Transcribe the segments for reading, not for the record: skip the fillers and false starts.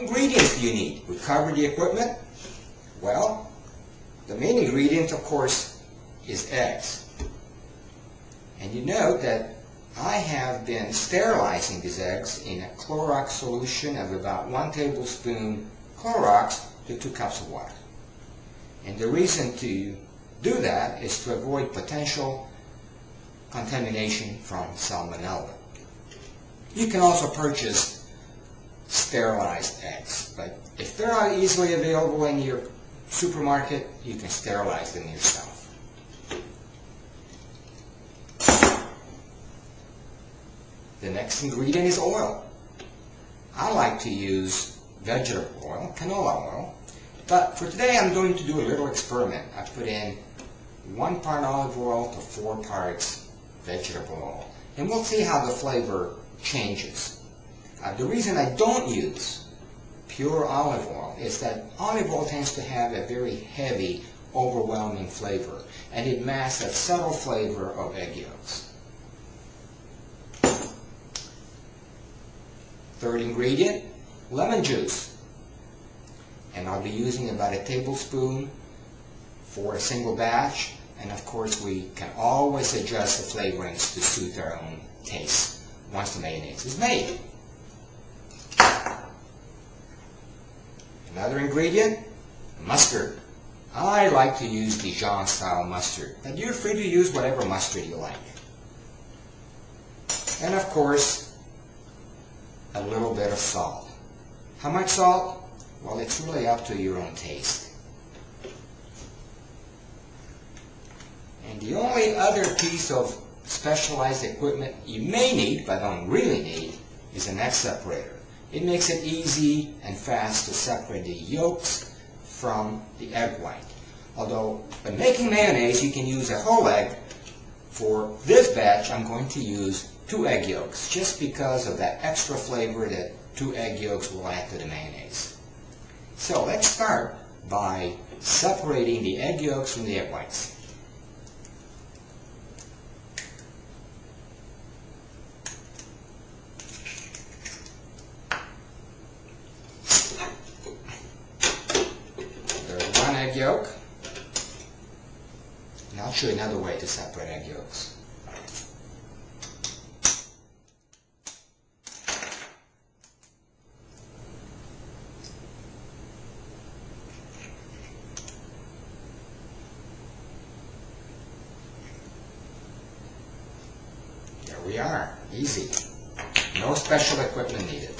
ingredients do you need? We covered the equipment. Well, the main ingredient, of course, is eggs. And you note that I have been sterilizing these eggs in a Clorox solution of about 1 tablespoon Clorox to 2 cups of water. And the reason to do that is to avoid potential contamination from salmonella. You can also purchase sterilized eggs, but if they're not easily available in your supermarket, you can sterilize them yourself. The next ingredient is oil. I like to use vegetable oil, canola oil, but for today I'm going to do a little experiment. I put in 1 part olive oil to 4 parts vegetable oil, and we'll see how the flavor changes. The reason I don't use pure olive oil is that olive oil tends to have a very heavy, overwhelming flavor, and it masks that subtle flavor of egg yolks. Third ingredient, lemon juice. And I'll be using about 1 tablespoon for a single batch. And of course we can always adjust the flavorings to suit our own taste once the mayonnaise is made. Another ingredient, mustard. I like to use Dijon style mustard, but you're free to use whatever mustard you like. And of course, a little bit of salt. How much salt? Well, it's really up to your own taste. And the only other piece of specialized equipment you may need, but don't really need, is an egg separator. It makes it easy and fast to separate the yolks from the egg white. Although, when making mayonnaise, you can use a whole egg. For this batch, I'm going to use 2 egg yolks, just because of that extra flavor that 2 egg yolks will add to the mayonnaise. So let's start by separating the egg yolks from the egg whites. There's 1 egg yolk. And I'll show you another way to separate egg yolks. There we are. Easy. No special equipment needed.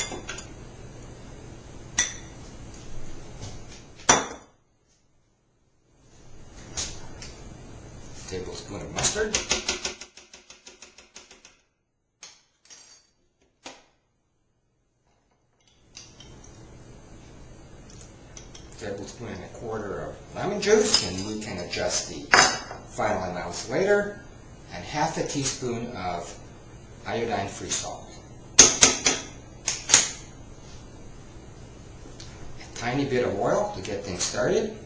Tablespoon of mustard. Tablespoon and 1/4 of lemon juice, and we can adjust the final amounts later. And 1/2 teaspoon of iodine-free salt. A tiny bit of oil to get things started.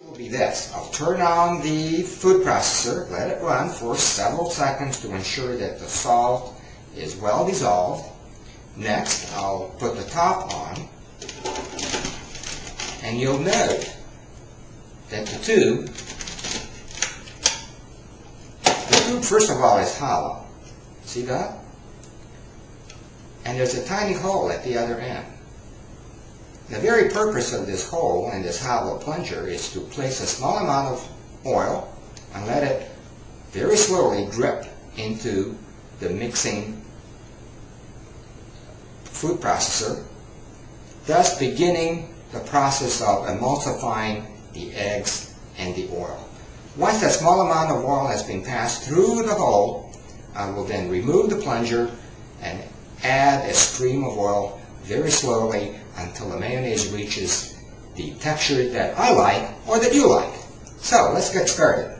Will be this. I'll turn on the food processor, let it run for several seconds to ensure that the salt is well dissolved. Next, I'll put the top on, and you'll note that the tube first of all is hollow. See that? And there's a tiny hole at the other end. The very purpose of this hole and this hollow plunger is to place a small amount of oil and let it very slowly drip into the mixing food processor, thus beginning the process of emulsifying the eggs and the oil. Once that small amount of oil has been passed through the hole, I will then remove the plunger and add a stream of oil very slowly until the mayonnaise reaches the texture that I like or that you like. So let's get started.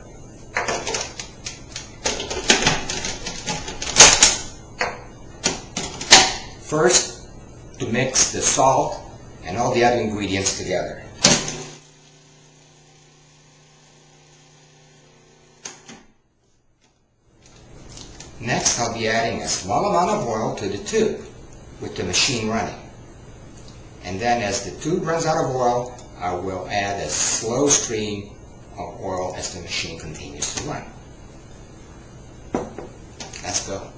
First, to mix the salt and all the other ingredients together. Next, I'll be adding a small amount of oil to the tube. with the machine running. And then as the tube runs out of oil, I will add a slow stream of oil as the machine continues to run. Let's go.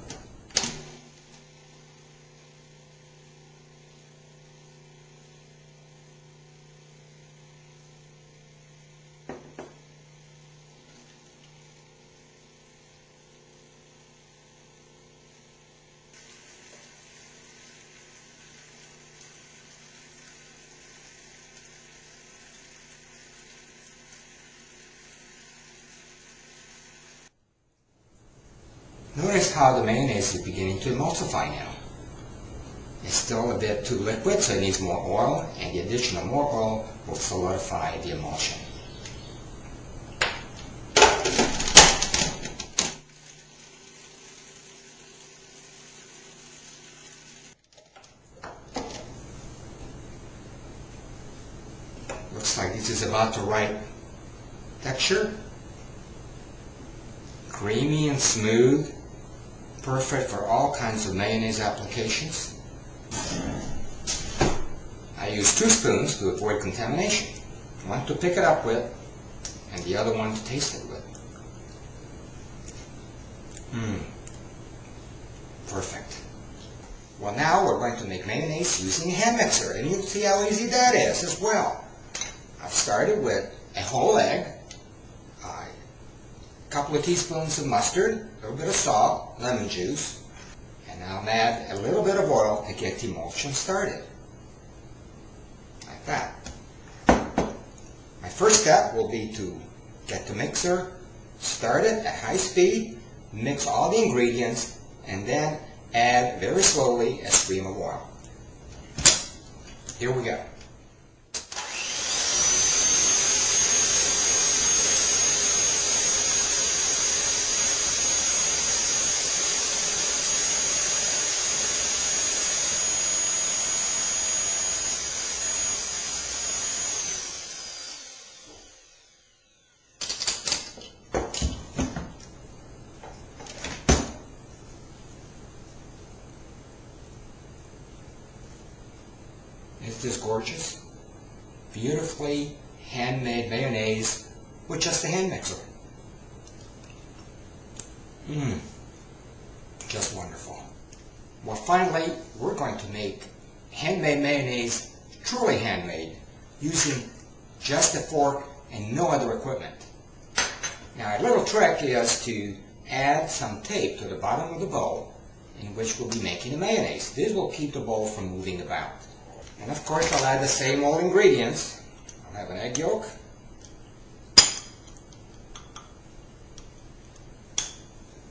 Notice how the mayonnaise is beginning to emulsify now. It's still a bit too liquid, so it needs more oil, and the addition of more oil will solidify the emulsion. Looks like this is about the right texture. Creamy and smooth. Perfect for all kinds of mayonnaise applications. I use 2 spoons to avoid contamination. One to pick it up with, and the other one to taste it with. Perfect. Well, now we're going to make mayonnaise using a hand mixer, and you'll see how easy that is as well. I've started with a whole egg, a couple of teaspoons of mustard, a little bit of salt, lemon juice, and I'll add a little bit of oil to get the emulsion started. Like that. My first step will be to get the mixer started at high speed, mix all the ingredients, and then add very slowly a stream of oil. Here we go. Isn't this gorgeous? Beautifully handmade mayonnaise with just a hand mixer. Just wonderful. Well, finally, we're going to make handmade mayonnaise, truly handmade, using just a fork and no other equipment. Now, a little trick is to add some tape to the bottom of the bowl in which we'll be making the mayonnaise. This will keep the bowl from moving about. And of course, I'll add the same old ingredients. I'll have an egg yolk,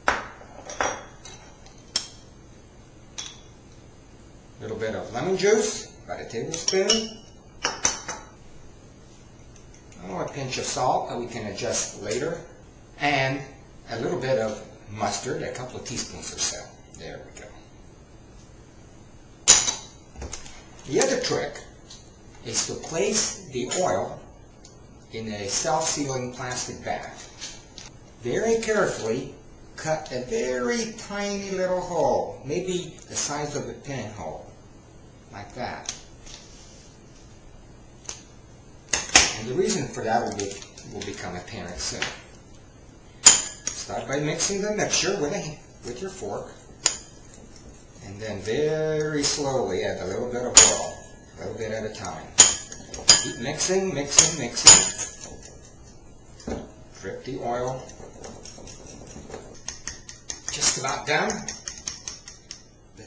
a little bit of lemon juice, about a tablespoon, a pinch of salt that we can adjust later, and a little bit of mustard, a couple of teaspoons or so. There we go. The other trick is to place the oil in a self-sealing plastic bag. Very carefully cut a very tiny little hole, maybe the size of a pinhole, like that. And the reason for that will become apparent soon. Start by mixing the mixture with your fork. And then very slowly add a little bit of oil, a little bit at a time. Keep mixing, mixing, mixing. Drip the oil. Just about done. The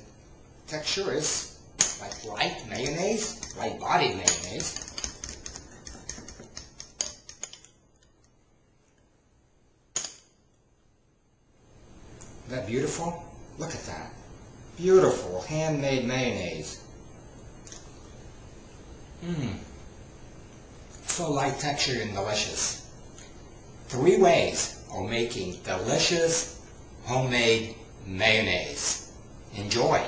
texture is like light mayonnaise, light-bodied mayonnaise. Isn't that beautiful? Look at that. Beautiful handmade mayonnaise. So light textured and delicious. 3 ways of making delicious homemade mayonnaise. Enjoy!